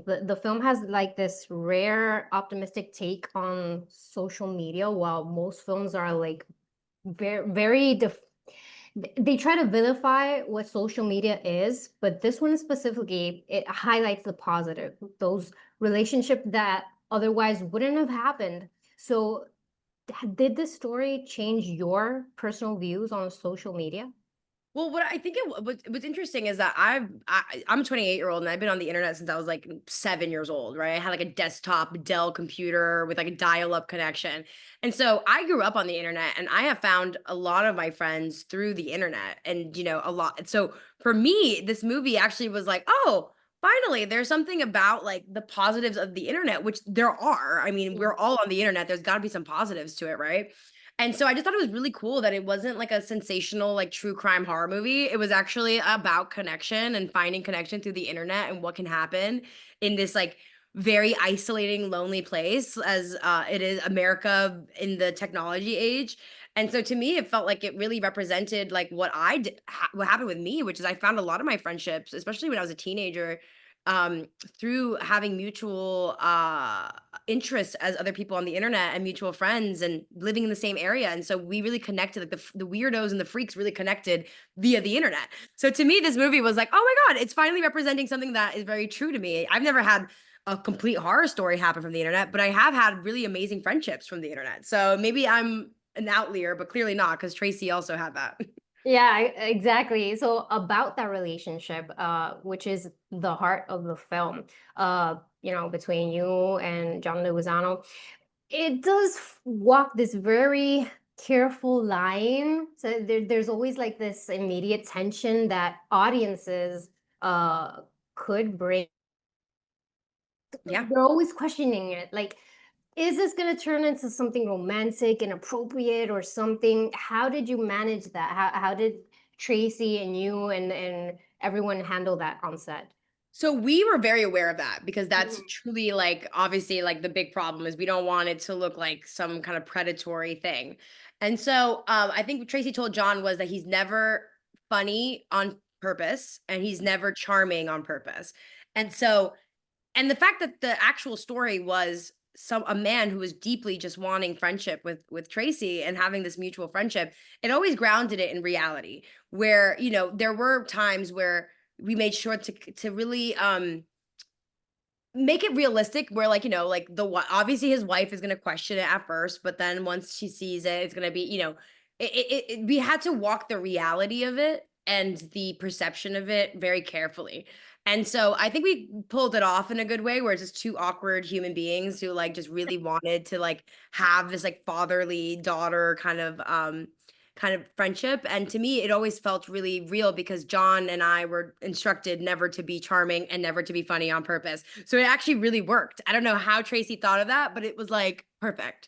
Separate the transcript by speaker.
Speaker 1: the film has like this rare optimistic take on social media, while most films are like very they try to vilify what social media is, but this one specifically, it highlights the positive, those relationships that otherwise wouldn't have happened. So, did this story change your personal views on social media?
Speaker 2: Well, what I think what's interesting is that I'm a 28-year-old and I've been on the internet since I was like 7 years old, right? I had like a desktop Dell computer with like a dial-up connection. And so I grew up on the internet and I have found a lot of my friends through the internet and a lot. So for me, this movie actually was like, oh, finally, there's something about like the positives of the internet, which there are. I mean, we're all on the internet. There's got to be some positives to it, right? And so I just thought it was really cool that it wasn't like a sensational, like true crime horror movie. It was actually about connection and finding connection through the internet and what can happen in this like very isolating, lonely place as it is America in the technology age. And so to me, it felt like it really represented like what I did, what happened with me, which is I found a lot of my friendships, especially when I was a teenager, um, through having mutual interests as other people on the internet and mutual friends and living in the same area. And so we really connected, like the weirdos and the freaks really connected via the internet. So to me, this movie was like, oh my God, it's finally representing something that is very true to me. I've never had a complete horror story happen from the internet, but I have had really amazing friendships from the internet. So maybe I'm an outlier, but clearly not because Tracy also had that.
Speaker 1: Yeah, exactly. So about that relationship, which is the heart of the film, between you and John Leguizamo, it does walk this very careful line. So there's always like this immediate tension that audiences could bring.
Speaker 2: Yeah.
Speaker 1: They're always questioning it, like, is this gonna turn into something romantic and appropriate or something? How did you manage that? How did Tracy and you and everyone handle that on set?
Speaker 2: So we were very aware of that because that's
Speaker 1: Mhm.
Speaker 2: truly like obviously like the big problem is we don't want it to look like some kind of predatory thing. And so I think what Tracy told John was that he's never funny on purpose and he's never charming on purpose. And so and the fact that the actual story was some a man who was deeply just wanting friendship with Tracy and having this mutual friendship, it always grounded it in reality. Where there were times where we made sure to really make it realistic. Where like like obviously his wife is gonna question it at first, but then once she sees it, it's gonna be we had to walk the reality of it and the perception of it very carefully. And so I think we pulled it off in a good way where it's just two awkward human beings who like just really wanted to like have this like fatherly daughter kind of friendship. And to me, it always felt really real because John and I were instructed never to be charming and never to be funny on purpose. So it actually really worked. I don't know how Tracy thought of that, but it was like perfect.